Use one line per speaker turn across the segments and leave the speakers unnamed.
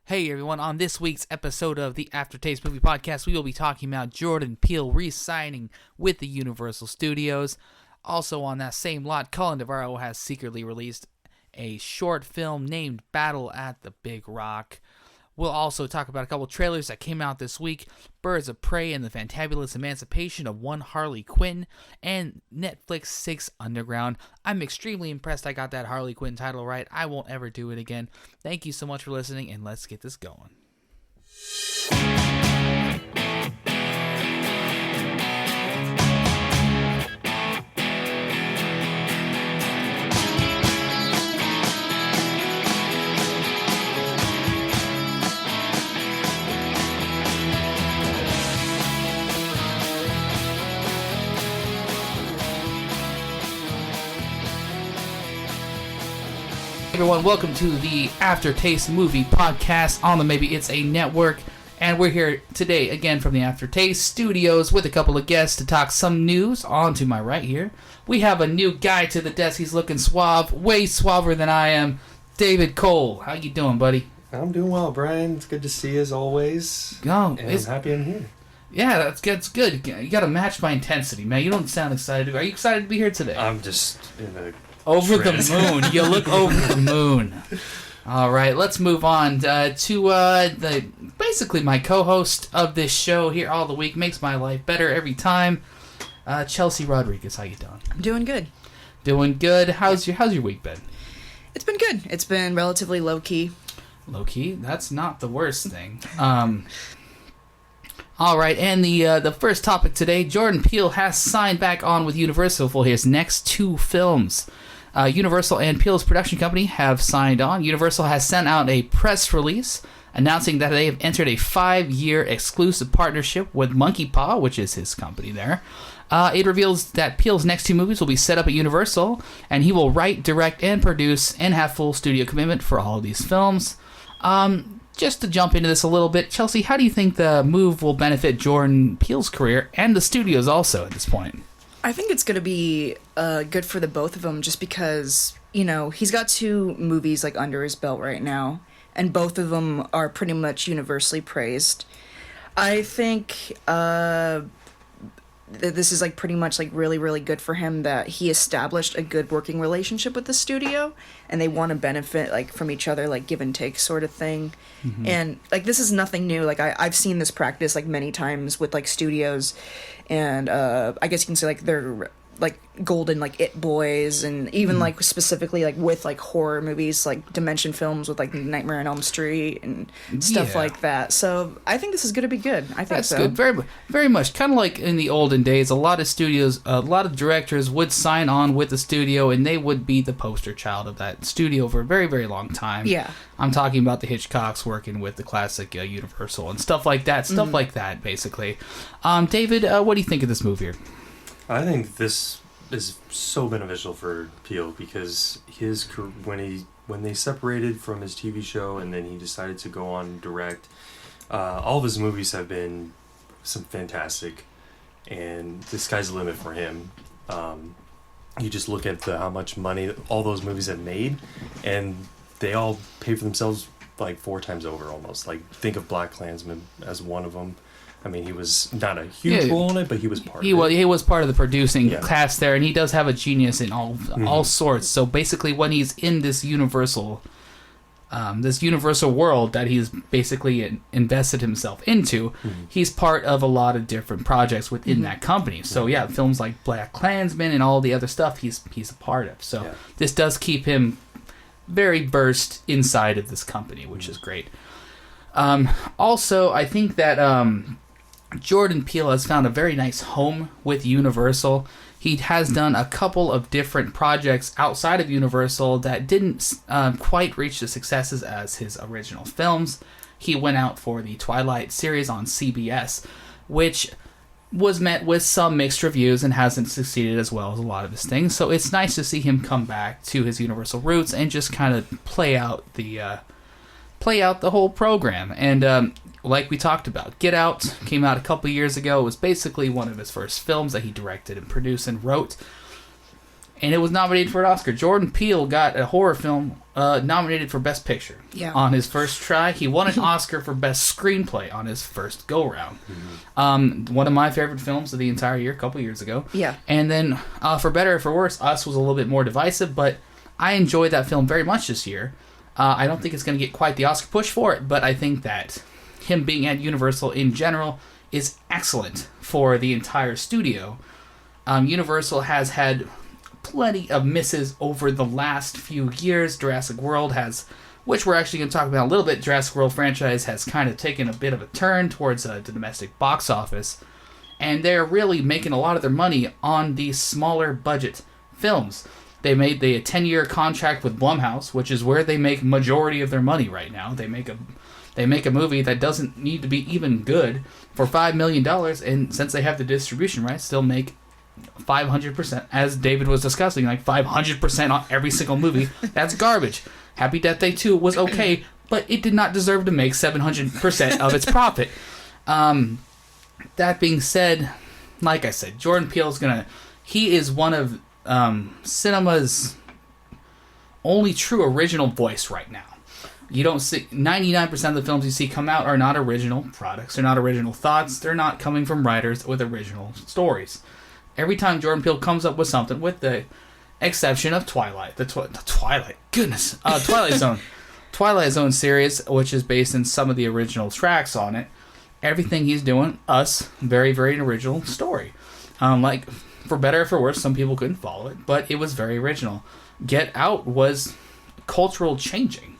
Hey everyone, on this week's episode of the AfterTaste Movie Podcast, we will be talking about Jordan Peele re-signing with the Universal Studios. Also on that same lot, Colin Trevorrow has secretly released a short film named Battle at the Big Rock. We'll also talk about a couple trailers that came out this week, Birds of Prey and the Fantabulous Emancipation of One Harley Quinn, and Netflix 6 Underground. I'm extremely impressed I got that Harley Quinn title right. I won't ever do it again. Thank you so much for listening, and let's get this going. Everyone, welcome to the AfterTaste Movie Podcast on the Maybe It's a Network, and we're here today again from the AfterTaste Studios with a couple of guests to talk some news. On to my right here, we have a new guy to the desk. He's looking suave, way suaver than I am. David Cole, how you doing, buddy?
I'm doing well, Brian. It's good to see you as always.
Oh,
and I'm happy I'm here.
Yeah, that's good. You got to match my intensity, man. You don't sound excited. Are you excited to be here today?
I'm just in a
over the moon. You look over the moon. All right, let's move on to basically my co-host of this show here all the week. Makes my life better every time. Chelsea Rodriguez, how you doing?
I'm doing good.
Doing good. How's your week been?
It's been good. It's been relatively low key.
Low key? That's not the worst thing. All right, and the first topic today, Jordan Peele has signed back on with Universal for his next two films. Universal and Peele's production company have signed on. Universal has sent out a press release announcing that they have entered a 5-year exclusive partnership with Monkey Paw, which is his company there. It reveals that Peele's next two movies will be set up at Universal, and he will write, direct, and produce, and have full studio commitment for all of these films. Just to jump into this a little bit, Chelsea, how do you think the move will benefit Jordan Peele's career and the studios also at this point?
I think it's going to be good for the both of them just because, he's got two movies under his belt right now, and both of them are pretty much universally praised. I think this is pretty much really, really good for him that he established a good working relationship with the studio, and they want to benefit from each other, give and take sort of thing. Mm-hmm. And this is nothing new. I've seen this practice many times with studios, and I guess you can say they're golden It Boys, and even specifically with horror movies Dimension films with Nightmare on Elm Street and stuff like that. So I think this is going to be good. I think
that's
so.
Good. Very, very much. Kind of like in the olden days, a lot of studios, a lot of directors would sign on with the studio, and they would be the poster child of that studio for a very, very long time.
Yeah.
I'm talking about the Hitchcocks working with the classic Universal and stuff like that. Stuff like that, basically. David, what do you think of this move here?
I think this is so beneficial for Peele because when they separated from his TV show and then he decided to go on direct, all of his movies have been some fantastic, and the sky's the limit for him. You just look at how much money all those movies have made, and they all pay for themselves 4 times over almost. Think of BlacKkKlansman as one of them. I mean, he was not a huge role in it, but he was part of it.
He was part of the producing cast there, and he does have a genius in all sorts. So basically, when he's in this universal world that he's basically invested himself into, he's part of a lot of different projects within that company. So films like BlacKkKlansman and all the other stuff he's a part of. So this does keep him very versed inside of this company, which is great. Also, I think that Jordan Peele has found a very nice home with Universal. He has done a couple of different projects outside of Universal that didn't quite reach the successes as his original films. He went out for the Twilight series on CBS, which was met with some mixed reviews and hasn't succeeded as well as a lot of his things. So it's nice to see him come back to his Universal roots and just kind of play out the whole program. And like we talked about, Get Out came out a couple years ago. It was basically one of his first films that he directed and produced and wrote. and it was nominated for an Oscar. Jordan Peele got a horror film nominated for Best Picture on his first try. He won an Oscar for Best Screenplay on his first go-round. One of my favorite films of the entire year, a couple years ago.
Yeah.
And then, for better or for worse, Us was a little bit more divisive, but I enjoyed that film very much this year. I don't think it's going to get quite the Oscar push for it, but I think that him being at Universal in general is excellent for the entire studio. Universal has had plenty of misses over the last few years. Jurassic World has, which we're actually going to talk about a little bit, Jurassic World franchise has kind of taken a bit of a turn towards the domestic box office, and they're really making a lot of their money on these smaller budget films. They made a 10-year contract with Blumhouse, which is where they make majority of their money right now. They make a movie that doesn't need to be even good for $5 million, and since they have the distribution rights, they'll make 500%, as David was discussing, like 500% on every single movie. That's garbage. Happy Death Day 2 was okay, but it did not deserve to make 700% of its profit. That being said, like I said, Jordan Peele's he is one of cinema's only true original voice right now. You don't see 99% of the films you see come out are not original products. They're not original thoughts. They're not coming from writers with original stories. Every time Jordan Peele comes up with something, with the exception of Twilight, Twilight Zone, Twilight Zone series, which is based in some of the original tracks on it. Everything he's doing, very, very original story. Like, for better or for worse, some people couldn't follow it, but it was very original. Get Out was cultural changing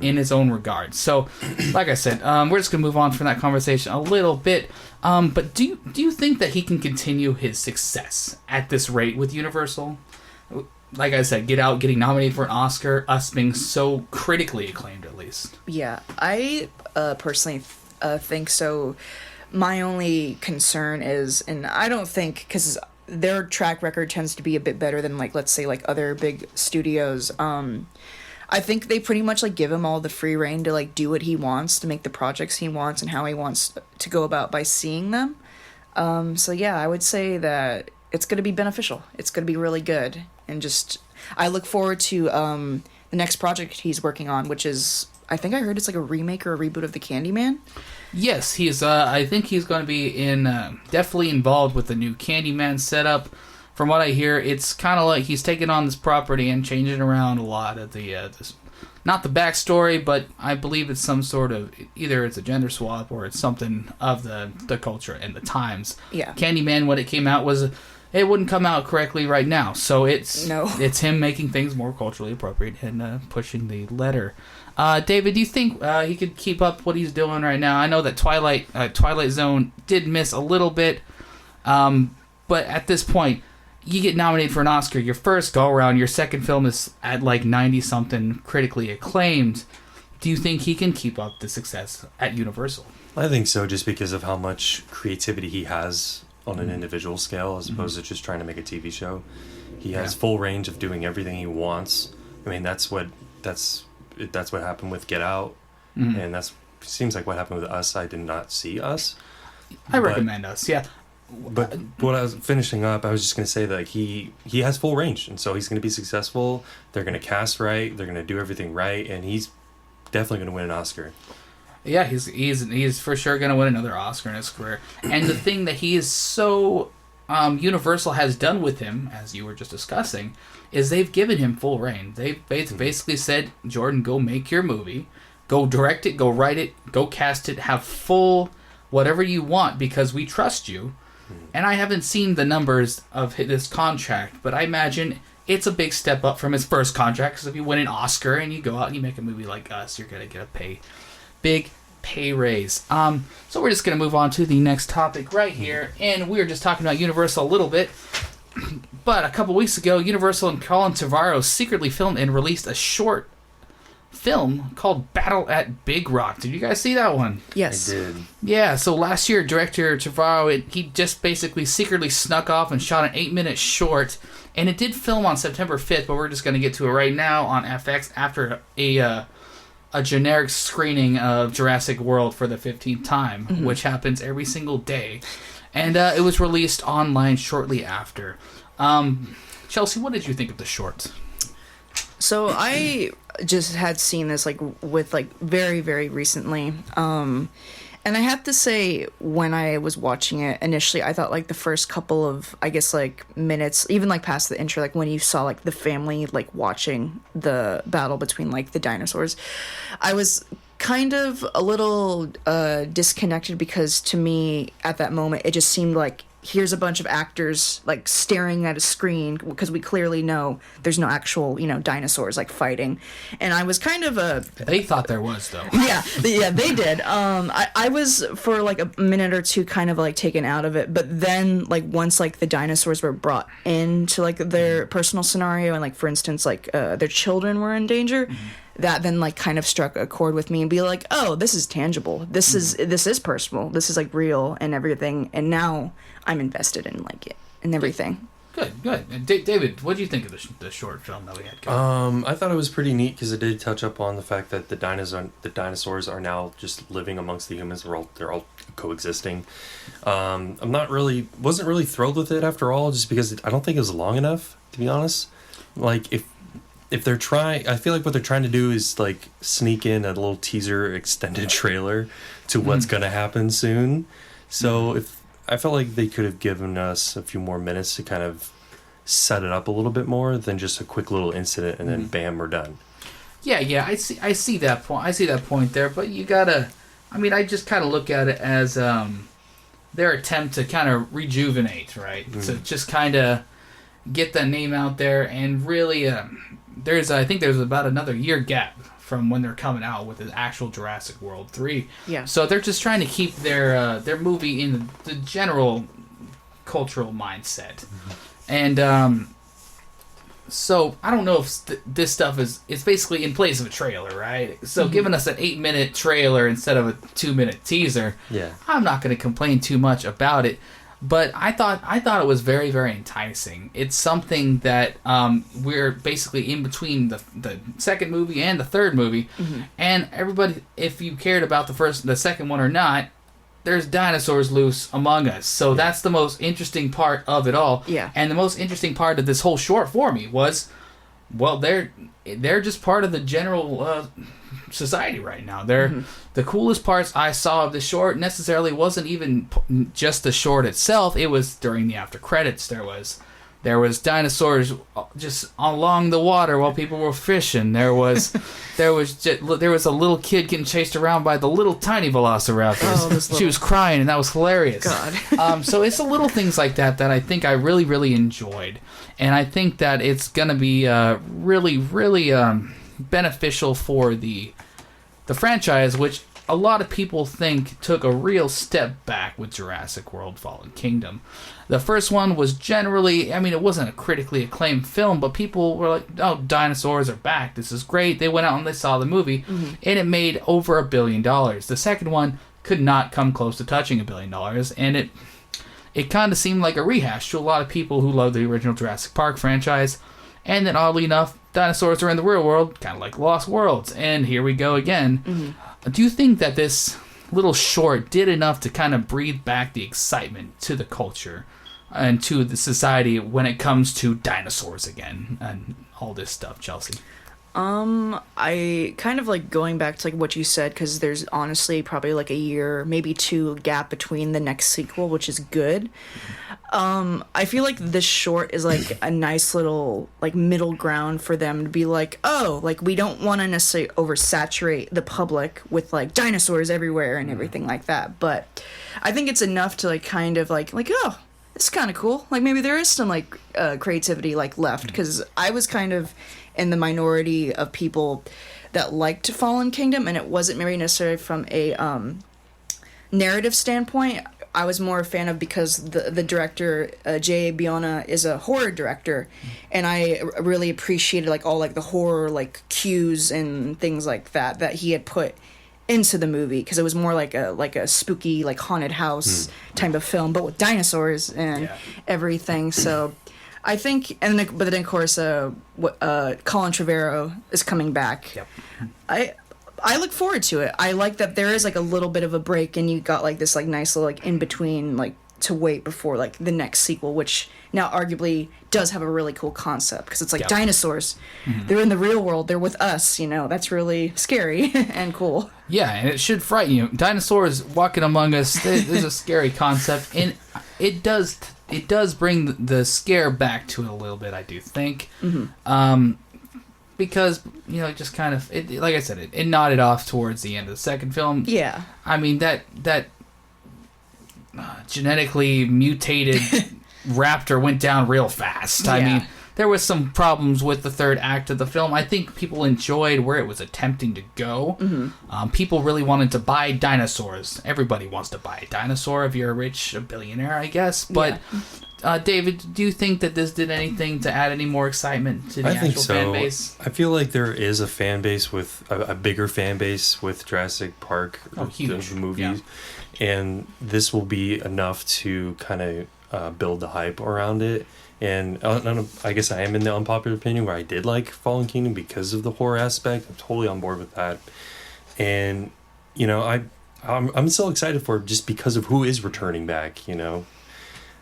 in its own regard. So, like I said, we're just going to move on from that conversation a little bit. But do you think that he can continue his success at this rate with Universal? Like I said, Get Out getting nominated for an Oscar, Us being so critically acclaimed at least.
Yeah, I personally think so. My only concern is, and I don't think, because their track record tends to be a bit better than, like, let's say, like, other big studios. I think they pretty much, like, give him all the free reign to, like, do what he wants, to make the projects he wants and how he wants to go about by seeing them. So yeah, I would say that it's going to be beneficial. It's going to be really good. And just, I look forward to the next project he's working on, which is, I think I heard it's like a remake or a reboot of The Candyman.
Yes, he's. I think he's going to be definitely involved with the new Candyman setup. From what I hear, it's kind of like he's taking on this property and changing around a lot of the, not the backstory, but I believe it's some sort of, either it's a gender swap or it's something of the culture and the times.
Yeah.
Candyman, when it came out, it wouldn't come out correctly right now, so it's him making things more culturally appropriate and pushing the letter. David, do you think he could keep up what he's doing right now? I know that Twilight Zone did miss a little bit, but at this point, you get nominated for an Oscar, your first go-around, your second film is at like 90-something critically acclaimed. Do you think he can keep up the success at Universal?
I think so, just because of how much creativity he has on an individual scale, as opposed to just trying to make a TV show. He has full range of doing everything he wants. I mean, that's what happened with Get Out, and that seems like what happened with Us. I did not see Us.
I recommend Us, yeah.
But when I was finishing up, I was just going to say that he has full range, and so he's going to be successful. They're going to cast right. They're going to do everything right, and he's definitely going to win an Oscar.
Yeah, he's for sure going to win another Oscar in his career. And the thing that he is so Universal has done with him, as you were just discussing, is they've given him full reign. They've basically said, Jordan, go make your movie, go direct it, go write it, go cast it, have full whatever you want because we trust you. And I haven't seen the numbers of this contract, but I imagine it's a big step up from his first contract, because if you win an Oscar and you go out and you make a movie like Us, you're going to get a big pay raise. So we're just going to move on to the next topic right here, and we were just talking about Universal a little bit, but a couple weeks ago, Universal and Colin Trevorrow secretly filmed and released a short film called Battle at Big Rock. Did you guys see that one?
Yes.
I did.
Yeah, so last year, director Trevorrow, he just basically secretly snuck off and shot an 8-minute short, and it did film on September 5th, but we're just going to get to it right now on FX after a generic screening of Jurassic World for the 15th time, which happens every single day. And it was released online shortly after. Chelsea, what did you think of the short?
So I just had seen this like with like very, very recently. And I have to say, when I was watching it initially, I thought like the first couple of, I guess, like minutes, even like past the intro, like when you saw like the family like watching the battle between like the dinosaurs, I was kind of a little disconnected, because to me at that moment it just seemed like here's a bunch of actors like staring at a screen, because we clearly know there's no actual, dinosaurs like fighting. And I was kind of
They thought there was, though.
yeah, they did. I was for like a minute or two kind of like taken out of it, but then like once like the dinosaurs were brought into like their personal scenario, and like for instance like their children were in danger, that then like kind of struck a chord with me, and be like, oh, this is tangible. This is personal. This is like real and everything. And now I'm invested in like it and everything.
Good. And David, what do you think of the short film that we had going?
I thought it was pretty neat, because it did touch up on the fact that the dinosaurs are now just living amongst the humans. They're all coexisting. Wasn't really thrilled with it after all, just because I don't think it was long enough, to be honest. Like if they're trying, I feel like what they're trying to do is like sneak in a little teaser extended trailer to what's going to happen soon. So I felt like they could have given us a few more minutes to kind of set it up a little bit more than just a quick little incident and then bam, we're done.
Yeah, I see that point. I see that point there, but you gotta. I mean, I just kind of look at it as their attempt to kind of rejuvenate, right? To just kind of get that name out there, and really, I think there's about another year gap from when they're coming out with the actual Jurassic World 3.
Yeah.
So they're just trying to keep their movie in the general cultural mindset. And so I don't know if this stuff it's basically in place of a trailer, right? So giving us an 8-minute trailer instead of a 2-minute teaser, I'm not going to complain too much about it. But I thought it was very, very enticing. It's something that we're basically in between the second movie and the third movie, and everybody, if you cared about the second one or not, there's dinosaurs loose among us. So that's the most interesting part of it all.
Yeah.
And the most interesting part of this whole short for me was, well, they're just part of the general society right now. They're the coolest parts I saw of the short necessarily wasn't even just the short itself. It was during the after credits. There was dinosaurs just along the water while people were fishing. There was a little kid getting chased around by the little tiny velociraptors. She was crying, and that was hilarious.
God.
So it's the little things like that I think I really, really enjoyed, and I think that it's gonna be really, really beneficial for the franchise, which a lot of people think took a real step back with Jurassic World Fallen Kingdom. The first one was generally, I mean, it wasn't a critically acclaimed film, but people were like, oh, dinosaurs are back. This is great. They went out and they saw the movie, and it made over $1 billion. The second one could not come close to touching $1 billion, and it kind of seemed like a rehash to a lot of people who love the original Jurassic Park franchise. And then, oddly enough, dinosaurs are in the real world, kind of like Lost Worlds, and here we go again. Do you think that this little short did enough to kind of breathe back the excitement to the culture and to the society when it comes to dinosaurs again and all this stuff, Chelsea?
I kind of like going back to like what you said, because there's honestly probably like a year, maybe 2 gap between the next sequel, which is good. I feel like this short is like a nice little like middle ground for them to be like, oh, like we don't want to necessarily oversaturate the public with like dinosaurs everywhere and everything like that, but I think it's enough to like kind of like oh, it's kind of cool. Like maybe there is some like creativity like left, because I was kind of in the minority of people that liked Fallen Kingdom, and it wasn't maybe necessarily from a narrative standpoint. I was more a fan of, because the director J.A. Biona is a horror director, and I really appreciated like all like the horror like cues and things like that he had put into the movie, because it was more like a spooky like haunted house type of film, but with dinosaurs and everything. So I think, but then of course Colin Trevorrow is coming back. I look forward to it. I like that there is like a little bit of a break, and you got like this like nice little like in between like to wait before like the next sequel, which now arguably does have a really cool concept because it's like dinosaurs. They're in the real world. They're with us. That's really scary and cool.
Yeah, and it should frighten you. Dinosaurs walking among us is a scary concept, and it does bring the scare back to it a little bit, I do think. Because, just kind of, like I said, it nodded off towards the end of the second film.
Yeah.
I mean, that genetically mutated raptor went down real fast.
Yeah.
I mean, there was some problems with the third act of the film. I think people enjoyed where it was attempting to go. People really wanted to buy dinosaurs. Everybody wants to buy a dinosaur if you're a billionaire, I guess. But, David, do you think that this did anything to add any more excitement to the actual fan base?
I feel like there is a fan base with a bigger fan base with Jurassic Park,
huge.
The movies, and this will be enough to kind of build the hype around it. And I guess I am in the unpopular opinion where I did like Fallen Kingdom because of the horror aspect. I'm totally on board with that, and I'm still excited for it just because of who is returning back. And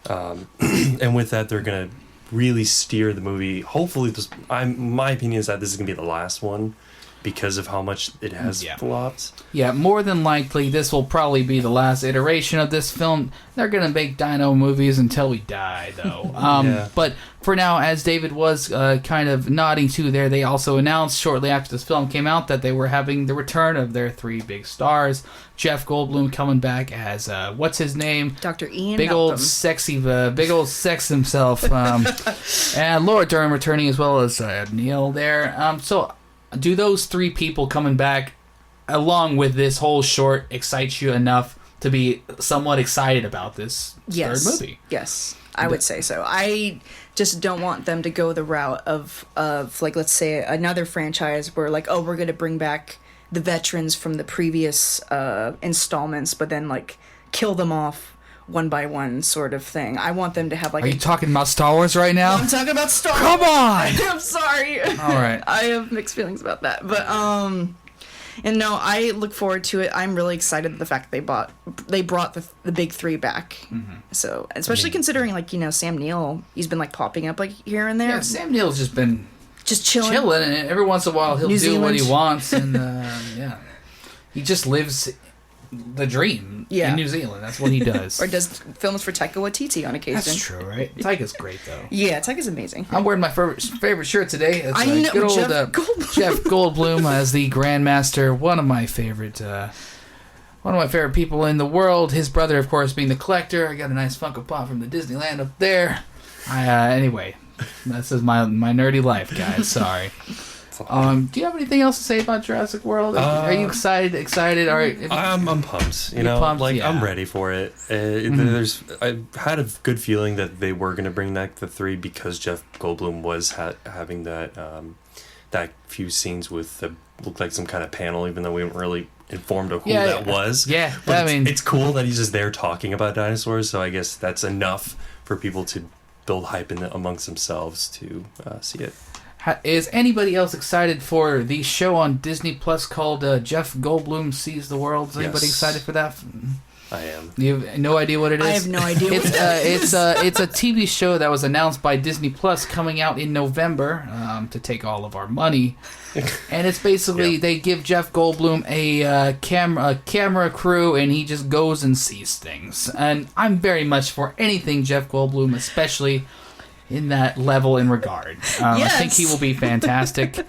with that, they're gonna really steer the movie. Hopefully, my opinion is that this is gonna be the last one because of how much it has flopped.
Yeah, more than likely, this will probably be the last iteration of this film. They're gonna make dino movies until we die, though. But for now, as David was kind of nodding to there, they also announced shortly after this film came out that they were having the return of their three big stars. Jeff Goldblum coming back as what's his name?
Dr. Ian.
Big old sex himself. And Laura Dern returning as well as Neil there. So, do those three people coming back, along with this whole short, excite you enough to be somewhat excited about this third movie?
Yes, I would say so. I just don't want them to go the route of like, let's say another franchise where like, we're going to bring back the veterans from the previous installments, but then like kill them off one by one sort of thing. I want them to have like...
Are you talking about Star Wars right now?
I'm talking about Star Wars.
Come on!
I'm sorry.
All right.
I have mixed feelings about that. But, and no, I look forward to it. I'm really excited at the fact that they brought the big three back. So, especially considering like, Sam Neill, he's been like popping up like here and there.
Yeah, Sam Neill's just been...
Just chilling.
And every once in a while he'll do what he wants. And, he just lives... the dream in New Zealand. That's what he does.
Or does films for Taika Waititi on occasion.
That's true, right? Taika's great, though.
Yeah, Taika's amazing.
I'm wearing my favorite shirt today. It's
I know,
good old
Jeff
Goldblum as the Grandmaster. One of my favorite people in the world. His brother, of course, being the Collector. I got a nice Funko Pop from the Disneyland up there. Anyway, this is my nerdy life, guys. Sorry. Do you have anything else to say about Jurassic World? Are you excited? All right.
I'm pumped.
Pumped,
I'm ready for it. I had a good feeling that they were going to bring back the three because Jeff Goldblum was having that few scenes with looked like some kind of panel, even though we weren't really informed of who that was.
Yeah,
but it's cool that he's just there talking about dinosaurs. So I guess that's enough for people to build hype amongst themselves to see it.
Is anybody else excited for the show on Disney Plus called Jeff Goldblum Sees the World? Is anybody excited for that?
I am.
You have no idea what it is?
I have no idea what it
is. It's a TV show that was announced by Disney Plus coming out in November to take all of our money. And it's basically they give Jeff Goldblum a camera crew and he just goes and sees things. And I'm very much for anything Jeff Goldblum, especially in that level and regard. I think he will be fantastic.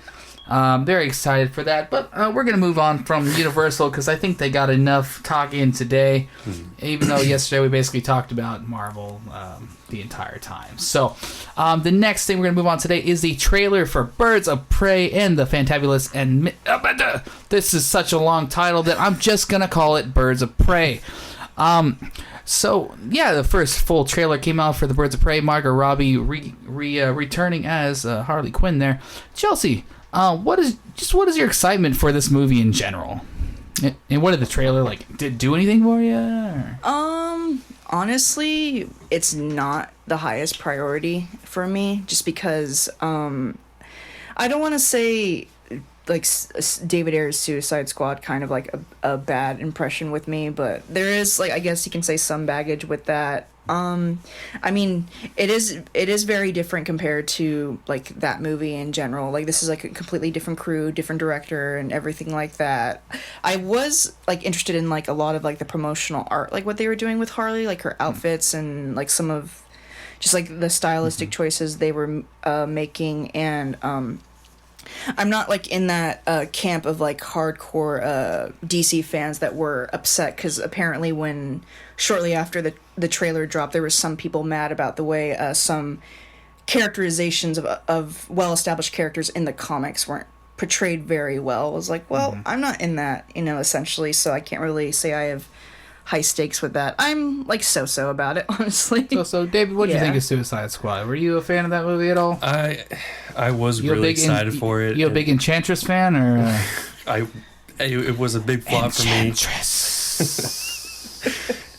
Very excited for that. But we're going to move on from Universal because I think they got enough talk in today, even though yesterday we basically talked about Marvel the entire time. So the next thing we're going to move on today is the trailer for Birds of Prey and the Fantabulous and... this is such a long title that I'm just going to call it Birds of Prey. So, the first full trailer came out for the Birds of Prey. Margot Robbie returning as Harley Quinn there. Chelsea, what is your excitement for this movie in general? And what did the trailer, did it do anything for you? Or?
Honestly, it's not the highest priority for me, just because, I don't want to say... like David Ayer's Suicide Squad kind of like a bad impression with me, but there is like, I guess you can say, some baggage with that. I mean, it is very different compared to like that movie in general. Like, this is like a completely different crew, different director, and everything like that. I was like interested in like a lot of like the promotional art, like what they were doing with Harley, like her outfits and like some of just like the stylistic choices they were making. And I'm not like in that camp of like hardcore DC fans that were upset because apparently when shortly after the trailer dropped, there was some people mad about the way some characterizations of well-established characters in the comics weren't portrayed very well. I was like, well, I'm not in that, essentially, so I can't really say I have high stakes with that. I'm like so about it, honestly.
So David, what do you think of Suicide Squad? Were you a fan of that movie at all?
I was really excited for it.
You a big Enchantress fan, or?
It was a big flop for me.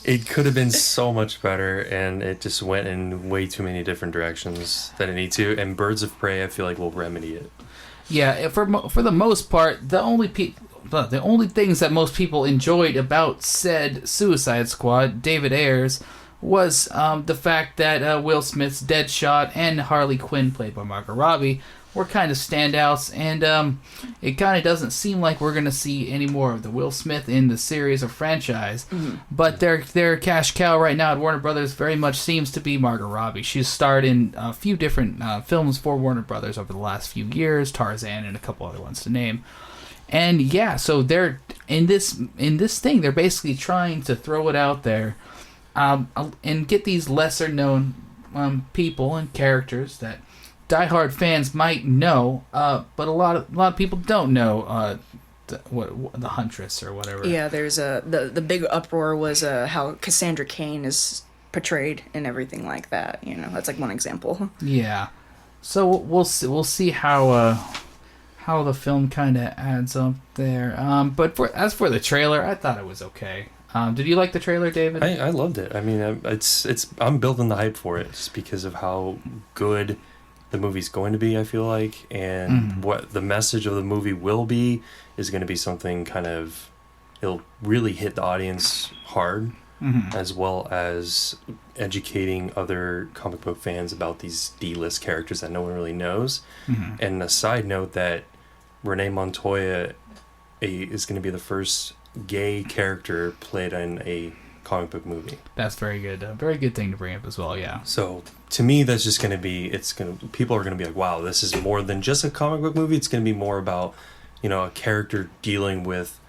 It could have been so much better, and it just went in way too many different directions that it needed to. And Birds of Prey, I feel like, will remedy it. Yeah,
for the most part, the only things that most people enjoyed about said Suicide Squad, David Ayers, was the fact that Will Smith's Deadshot and Harley Quinn, played by Margot Robbie, were kind of standouts, and it kind of doesn't seem like we're going to see any more of the Will Smith in the series or franchise. But their cash cow right now at Warner Brothers very much seems to be Margot Robbie. She's starred in a few different films for Warner Brothers over the last few years, Tarzan and a couple other ones to name. And yeah, so they're in this thing, they're basically trying to throw it out there and get these lesser known people and characters that diehard fans might know, but a lot of people don't know the Huntress or whatever.
Yeah, there's the big uproar was how Cassandra Cain is portrayed and everything like that. That's like one example.
Yeah, so we'll see how the film kind of adds up there. But as for the trailer, I thought it was okay. Did you like the trailer, David?
I loved it. I mean, I'm building the hype for it just because of how good the movie's going to be, I feel like, and what the message of the movie will be is going to be something kind of, it'll really hit the audience hard, as well as educating other comic book fans about these D-list characters that no one really knows. And a side note that Renee Montoya is going to be the first gay character played in a comic book movie.
That's very good. A very good thing to bring up as well, yeah.
So to me, that's just going to be, people are going to be like, wow, this is more than just a comic book movie. It's going to be more about, a character dealing with,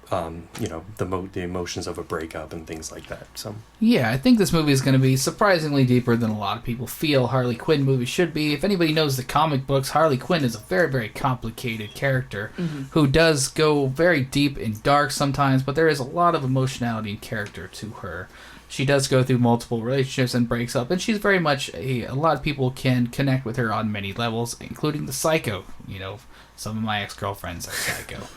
the emotions of a breakup and things like that. So
yeah, I think this movie is going to be surprisingly deeper than a lot of people feel Harley Quinn movies should be. If anybody knows the comic books, Harley Quinn is a very, very complicated character who does go very deep and dark sometimes, but there is a lot of emotionality and character to her. She does go through multiple relationships and breaks up, and she's very much a lot of people can connect with her on many levels, including the psycho. Some of my ex-girlfriends are psycho.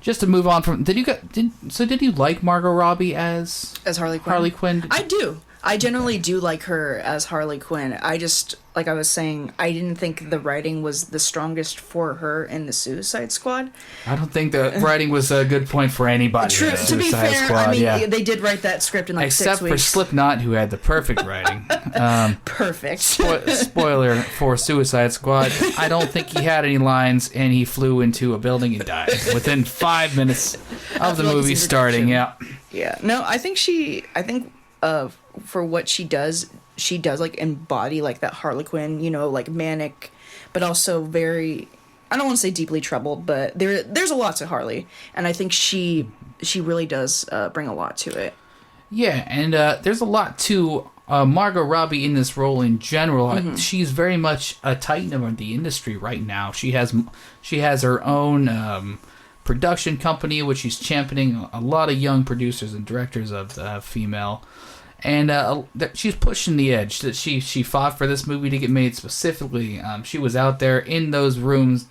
Just to move on from, did you like Margot Robbie as
Harley Quinn?
Harley Quinn?
I do. I generally do like her as Harley Quinn. I just, like I was saying, I didn't think the writing was the strongest for her in the Suicide Squad.
I don't think the writing was a good point for anybody.
True. To be fair,
Squad,
they did write that script in like
except
6 weeks.
Except for Slipknot, who had the perfect writing.
Perfect.
Spoiler for Suicide Squad. I don't think he had any lines, and he flew into a building and died within 5 minutes of the movie starting. Yeah.
Yeah. No, I think for what she does like embody like that Harley Quinn, like manic, but also very, I don't want to say deeply troubled, but there's a lot to Harley, and I think she really does bring a lot to it. Yeah, and there's a lot to Margot Robbie in this role in general. She's very much a titan of the industry right now. She has her own production company, which she's championing a lot of young producers and directors of female.
And she's pushing the edge. That she fought for this movie to get made specifically. She was out there in those rooms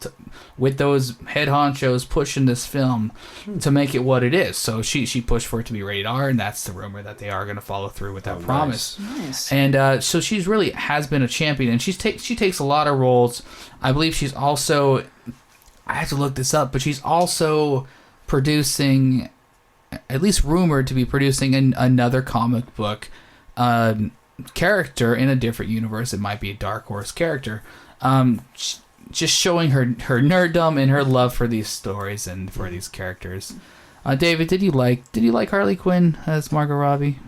with those head honchos pushing this film to make it what it is. So she pushed for it to be rated R, and that's the rumor that they are going to follow through with that promise.
Nice.
And so she's really has been a champion, and she takes a lot of roles. I believe she's also, I have to look this up, but she's also producing, at least rumored to be producing another comic book character in a different universe. It might be a Dark Horse character. Just showing her nerddom and her love for these stories and for these characters. David, did you like Harley Quinn as Margot Robbie?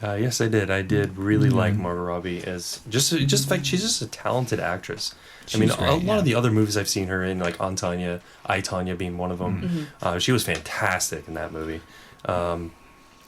Yes, I did. I did really like Margot Robbie as just the fact she's just a talented actress. I mean, a lot of the other movies I've seen her in, like I, Tonya being one of them, she was fantastic in that movie.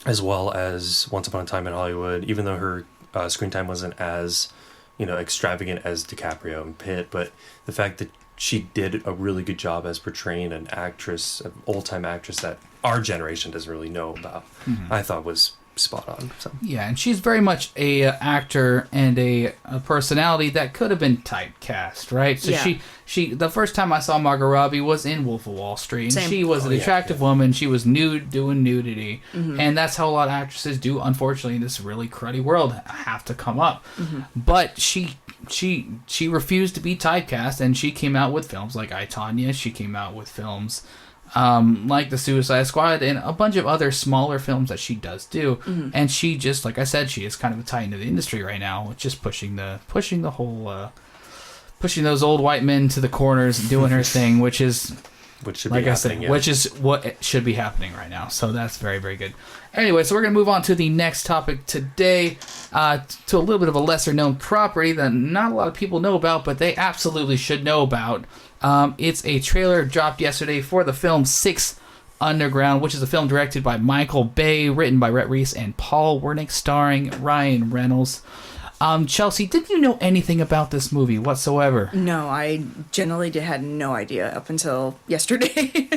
As well as Once Upon a Time in Hollywood, even though her screen time wasn't as, extravagant as DiCaprio and Pitt, but the fact that she did a really good job as portraying an actress, an old-time actress that our generation doesn't really know about, I thought was spot on. So. Yeah,
and she's very much a actor and a personality that could have been typecast, right? So she the first time I saw Margot Robbie was in Wolf of Wall Street, and she was an attractive woman. She was nude, doing nudity, and that's how a lot of actresses do. Unfortunately, in this really cruddy world, have to come up. But she refused to be typecast, and she came out with films like I, Tonya. She came out with films like The Suicide Squad and a bunch of other smaller films that she does do. And she just, like I said, she is kind of a titan of the industry right now, just pushing the whole pushing those old white men to the corners and doing her thing, which is which is what should be happening right now. So that's very, very good. Anyway, so we're going to move on to the next topic today, to a little bit of a lesser known property that not a lot of people know about, but they absolutely should know about. It's a trailer dropped yesterday for the film 6 Underground, which is a film directed by Michael Bay, written by Rhett Reese and Paul Wernick, starring Ryan Reynolds. Chelsea, did you know anything about this movie whatsoever?
No, I generally had no idea up until yesterday.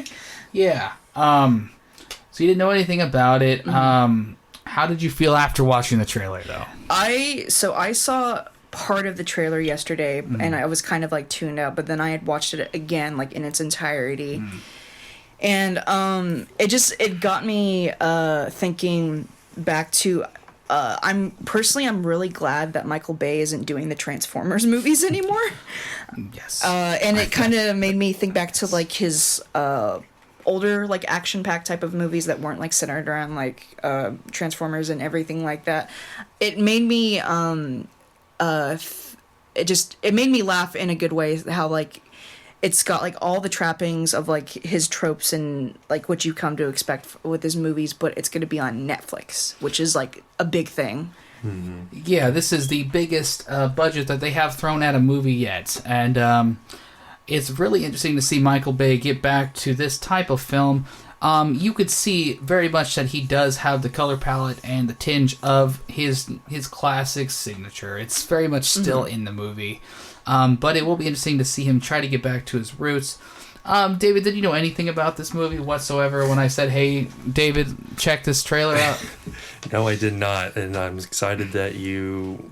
Yeah. So you didn't know anything about it. How did you feel after watching the trailer, though? I
saw part of the trailer yesterday, and I was kind of like tuned out, but then I had watched it again, like in its entirety. And it got me thinking back to I'm really glad that Michael Bay isn't doing the Transformers movies anymore.
Yes.
And it kind of made me think back to like his older like action-packed type of movies that weren't like centered around like Transformers and everything like that. It made me it made me laugh in a good way, how like it's got like all the trappings of like his tropes and like what you come to expect with his movies, but it's going to be on Netflix, which is like a big thing.
Yeah, this is the biggest budget that they have thrown at a movie yet, and it's really interesting to see Michael Bay get back to this type of film. You could see very much that he does have the color palette and the tinge of his classic signature. It's very much still in the movie. But it will be interesting to see him try to get back to his roots. David, did you know anything about this movie whatsoever when I said, hey, David, check this trailer out?
No, I did not. And I'm excited that you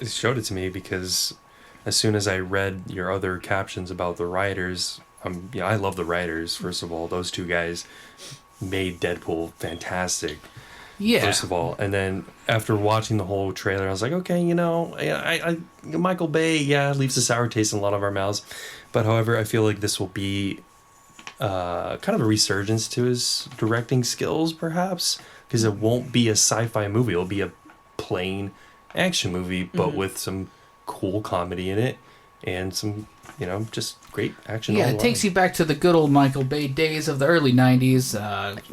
showed it to me, because as soon as I read your other captions about the writers, I love the writers, first of all. Those two guys made Deadpool fantastic.
Yeah.
First of all, and then after watching the whole trailer, I was like, okay, I Michael Bay, leaves a sour taste in a lot of our mouths, but however, I feel like this will be kind of a resurgence to his directing skills, perhaps, because it won't be a sci-fi movie; it'll be a plain action movie, but with some cool comedy in it and some, just great action.
Yeah, it takes you back to the good old Michael Bay days of the early '90s.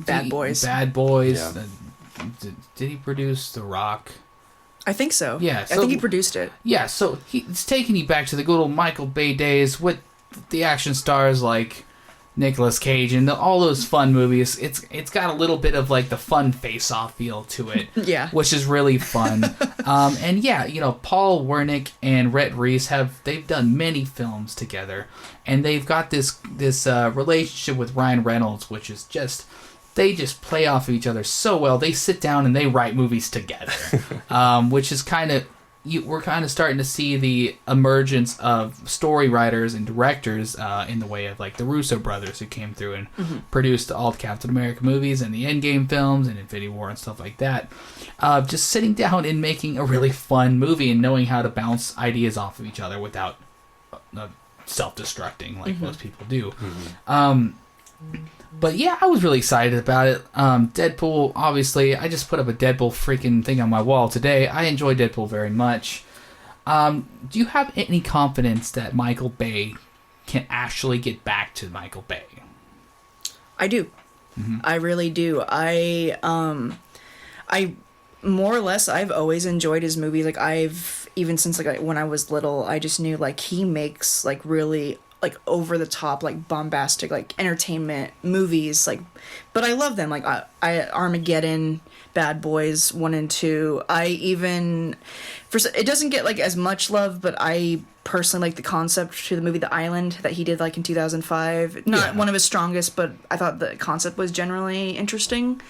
Bad Boys.
Bad Boys. Yeah. Did he produce The Rock?
I think so.
Yeah,
I think he produced it.
Yeah, so he's taking you back to the good old Michael Bay days with the action stars like Nicolas Cage and all those fun movies. It's got a little bit of like the fun face-off feel to it.
Yeah,
which is really fun. And Paul Wernick and Rhett Reese they've done many films together, and they've got this relationship with Ryan Reynolds, which is just they just play off of each other so well. They sit down and they write movies together, which is kind of... we're kind of starting to see the emergence of story writers and directors in the way of like the Russo brothers, who came through and produced all the Captain America movies and the Endgame films and Infinity War and stuff like that. Just sitting down and making a really fun movie and knowing how to bounce ideas off of each other without self-destructing like most people do. But yeah, I was really excited about it. Deadpool, obviously, I just put up a Deadpool freaking thing on my wall today. I enjoy Deadpool very much. Do you have any confidence that Michael Bay can actually get back to Michael Bay?
I do. I really do. I more or less, I've always enjoyed his movies. Like, even since like when I was little, I just knew like he makes like really like over the top, like bombastic, like entertainment movies. Like, but I love them. Like I Armageddon, Bad Boys 1 and 2. It doesn't get like as much love, but I personally like the concept to the movie The Island that he did like in 2005. Not one of his strongest, but I thought the concept was generally interesting.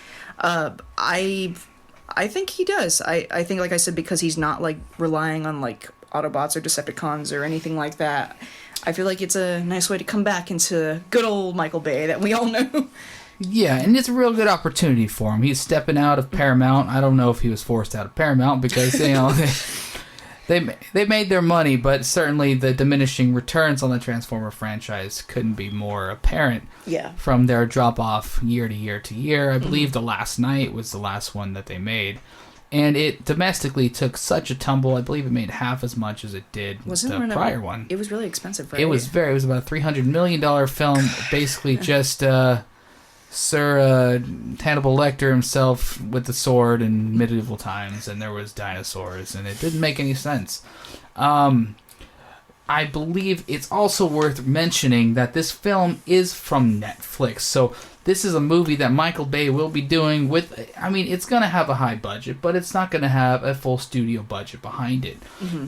I think he does. I think, like I said, because he's not like relying on like Autobots or Decepticons or anything like that, I feel like it's a nice way to come back into good old Michael Bay that we all know.
Yeah, and it's a real good opportunity for him. He's stepping out of Paramount. I don't know if he was forced out of Paramount because, you know, they made their money, but certainly the diminishing returns on the Transformer franchise couldn't be more apparent from their drop-off year to year to year. I believe The Last Night was the last one that they made. And it domestically took such a tumble. I believe it made half as much as it did with the prior one.
It was really expensive, right?
It was about a $300 million film. Basically just Sir Hannibal Lecter himself with the sword in medieval times. And there was dinosaurs. And it didn't make any sense. I believe it's also worth mentioning that this film is from Netflix. So this is a movie that Michael Bay will be doing with... I mean, it's going to have a high budget, but it's not going to have a full studio budget behind it.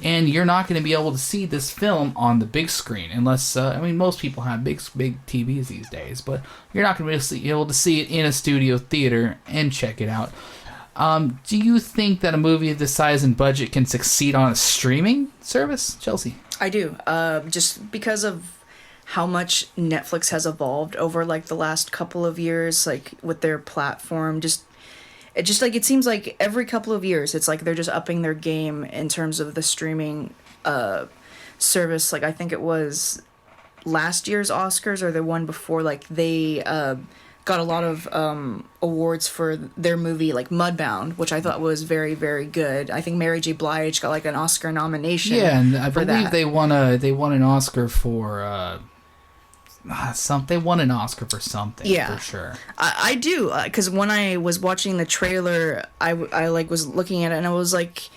And you're not going to be able to see this film on the big screen unless... I mean, most people have big TVs these days, but you're not going to be able to see it in a studio theater and check it out. Do you think that a movie of this size and budget can succeed on a streaming service, Chelsea?
I do. Just because of how much Netflix has evolved over like the last couple of years, like with their platform. It seems like every couple of years, it's like they're just upping their game in terms of the streaming service. Like I think it was last year's Oscars or the one before, like they got a lot of awards for their movie like Mudbound, which I thought was very, very good. I think Mary J. Blige got like an Oscar nomination.
Yeah, and I believe they won an Oscar for they won an Oscar for something. Yeah, for sure.
I do, because when I was watching the trailer, I like was looking at it and I was like,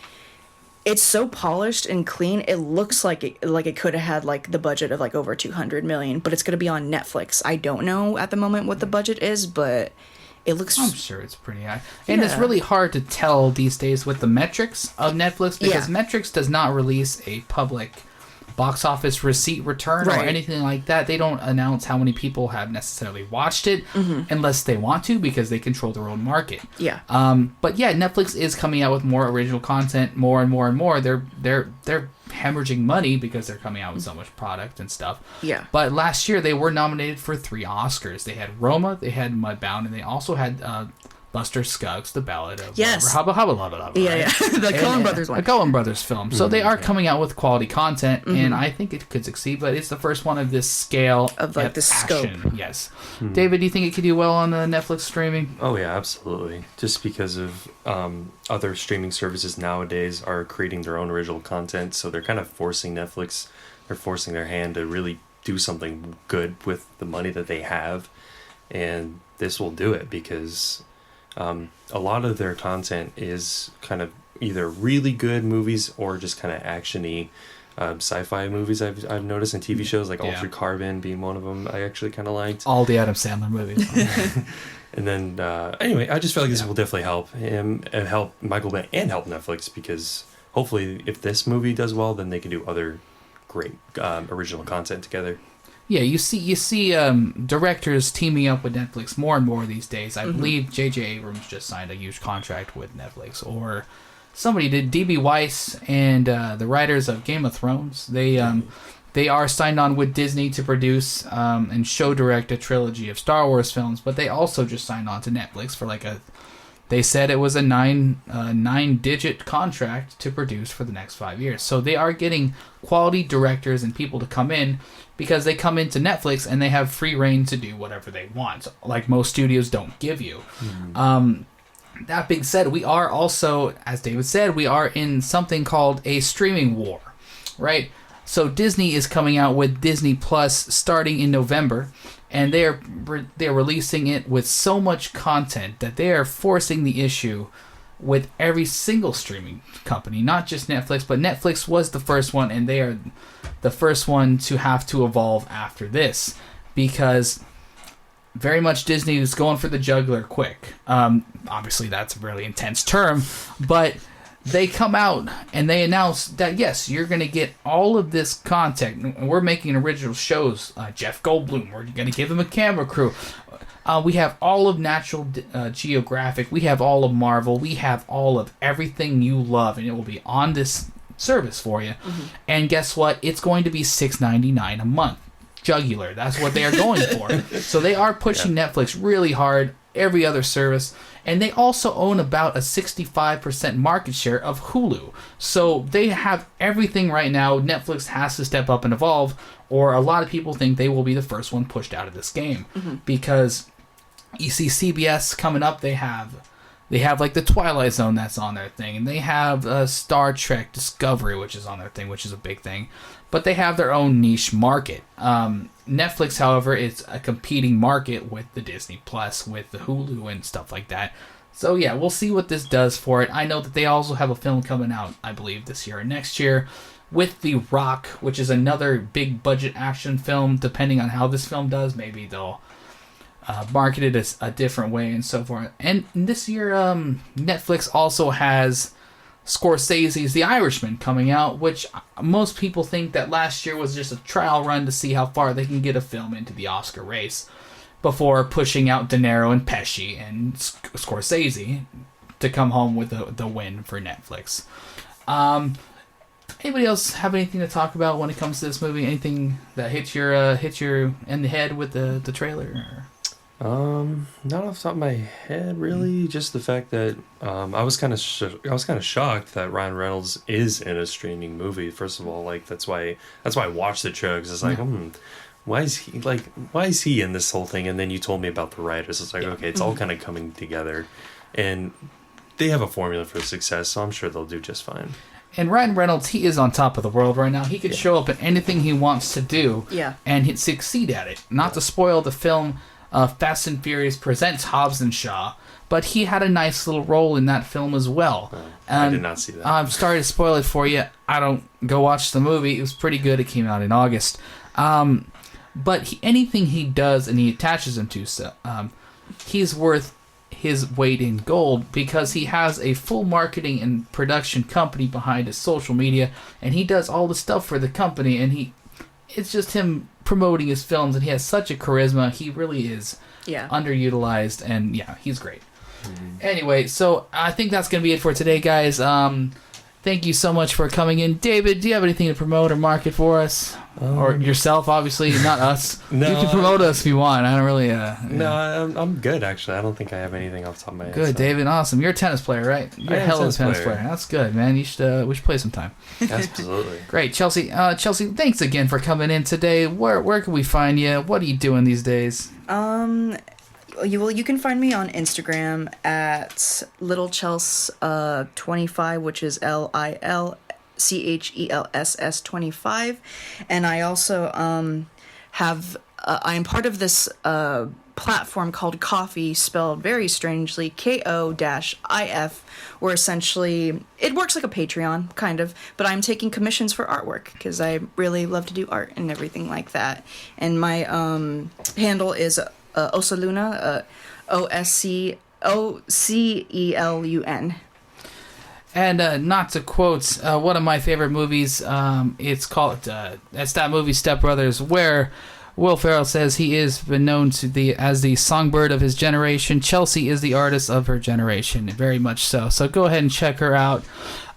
it's so polished and clean. It looks like it could have had like the budget of like over $200 million, but it's gonna be on Netflix. I don't know at the moment what the budget is, but it looks...
I'm sure it's pretty high. And it's really hard to tell these days with the metrics of Netflix, because Metrics does not release a public box office receipt return or anything like that. They don't announce how many people have necessarily watched it unless they want to, because they control their own market.
Yeah.
But yeah, Netflix is coming out with more original content, more and more and more. They're hemorrhaging money because they're coming out with so much product and stuff.
Yeah.
But last year they were nominated for 3 Oscars. They had Roma, they had Mudbound, and they also had Buster Scruggs, The Ballad of Hubba Hubba Lubba Lubba.
Yeah. The Coen Brothers one.
A Coen Brothers film. So they are coming out with quality content, and I think it could succeed, but it's the first one of this scale.
Of like this scope.
Yes. David, do you think it could do well on the Netflix streaming?
Oh yeah, absolutely. Just because of other streaming services nowadays are creating their own original content, so they're kind of forcing Netflix, they're forcing their hand to really do something good with the money that they have, and this will do it because... a lot of their content is kind of either really good movies or just kind of action-y sci-fi movies I've noticed in TV shows, like Altered Carbon being one of them I actually kind of liked.
All the Adam Sandler movies.
And then, anyway, I just feel like this will definitely help him and help Michael Bay and help Netflix, because hopefully if this movie does well, then they can do other great original content together.
Yeah, you see directors teaming up with Netflix more and more these days. I believe J.J. Abrams just signed a huge contract with Netflix, or somebody did. D.B. Weiss and the writers of Game of Thrones, they are signed on with Disney to produce and show direct a trilogy of Star Wars films, but they also just signed on to Netflix for they said it was a nine-digit contract to produce for the next 5 years. So they are getting quality directors and people to come in, because they come into Netflix and they have free reign to do whatever they want, like most studios don't give you. That being said, we are also, as David said, we are in something called a streaming war, right? So Disney is coming out with Disney Plus starting in November, and they're releasing it with so much content that they are forcing the issue with every single streaming company, not just Netflix, but Netflix was the first one, and they are the first one to have to evolve after this, because very much Disney is going for the jugular quick. Obviously, that's a really intense term, but they come out and they announce that, yes, you're going to get all of this content. We're making original shows. Jeff Goldblum, we're going to give him a camera crew. We have all of National Geographic. We have all of Marvel. We have all of everything you love, and it will be on this service for you. And guess what? It's going to be $6.99 a month. Jugular. That's what they are going for. So they are pushing Netflix really hard, every other service. And they also own about a 65% market share of Hulu. So they have everything right now. Netflix has to step up and evolve, or a lot of people think they will be the first one pushed out of this game. Because you see CBS coming up, they have like the Twilight Zone that's on their thing, and they have Star Trek Discovery, which is on their thing, which is a big thing. But they have their own niche market. Netflix, however, is a competing market with the Disney Plus, with the Hulu and stuff like that. So yeah, we'll see what this does for it. I know that they also have a film coming out, I believe, this year or next year, with The Rock, which is another big budget action film. Depending on how this film does, maybe they'll market it a different way and so forth. And this year, Netflix also has Scorsese's The Irishman coming out, which most people think that last year was just a trial run to see how far they can get a film into the Oscar race before pushing out De Niro and Pesci and Scorsese to come home with the win for Netflix. Anybody else have anything to talk about when it comes to this movie? Anything that hits your in the head with the trailer?
Not off the top of my head, really. Just the fact that I was kind of shocked that Ryan Reynolds is in a streaming movie. First of all, like that's why I watched the trailer, because it's like, why is he in this whole thing? And then you told me about the writers. It's like, okay, it's all kind of coming together, and they have a formula for success, so I'm sure they'll do just fine.
And Ryan Reynolds, he is on top of the world right now. He could show up in anything he wants to do, and he'd succeed at it. Not to spoil the film. Fast and Furious presents Hobbs and Shaw, but he had a nice little role in that film as well.
I did not see that.
I'm sorry to spoil it for you. I don't go watch the movie. It was pretty good. It came out in August. But anything he does and he attaches him to, he's worth his weight in gold, because he has a full marketing and production company behind his social media, and he does all the stuff for the company, and it's just him promoting his films, and he has such a charisma. He really is underutilized, and he's great. Anyway, so I think that's going to be it for today, guys. Thank you so much for coming in. David, do you have anything to promote or market for us? Or yourself, obviously, not us.
No,
you can promote us if you want. I don't really...
No, I'm good, actually. I don't think I have anything off the top of my head.
Good, so. David. Awesome. You're a tennis player, right? You're a hell of a tennis player. That's good, man. We should play sometime.
Absolutely.
Great. Chelsea, thanks again for coming in today. Where can we find you? What are you doing these days?
You can find me on Instagram at LittleChels25, which is LILCHELSS 25, and I also I am part of this platform called Coffee, spelled very strangely KO-IF, where essentially it works like a Patreon kind of, but I'm taking commissions for artwork because I really love to do art and everything like that. And my handle is Osaluna, OSCOCELUN.
And not to quote one of my favorite movies, it's called that's that movie Step Brothers, where Will Ferrell says he is been known as the songbird of his generation. Chelsea is the artist of her generation, very much so. So go ahead and check her out.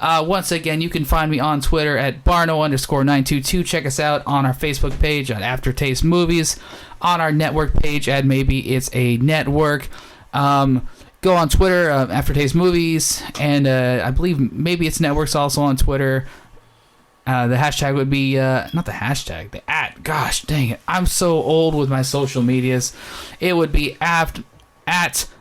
Once again, you can find me on Twitter at Barno_922. Check us out on our Facebook page at AfterTaste Movies, on our network page at Maybe It's a Network. Go on Twitter, AfterTaste Movies, and I believe Maybe It's Network's also on Twitter. The hashtag would be, not the hashtag, the @ gosh dang it, I'm so old with my social medias. It would be at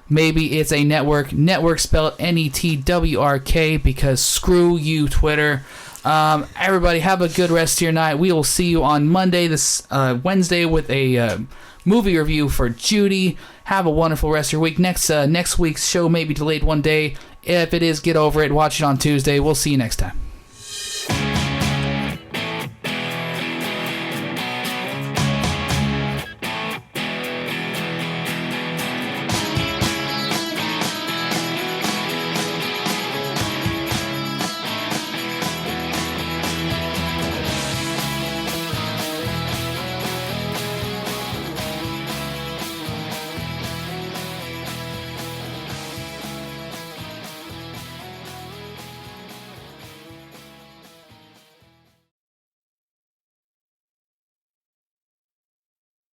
Maybe It's a Network spelled NETWRK, because screw you, Twitter. Everybody have a good rest of your night. We will see you on Monday, Wednesday, with a movie review for Judy. Have a wonderful rest of your week. Next week's show may be delayed one day. If it is, get over it. Watch it on Tuesday. We'll see you next time.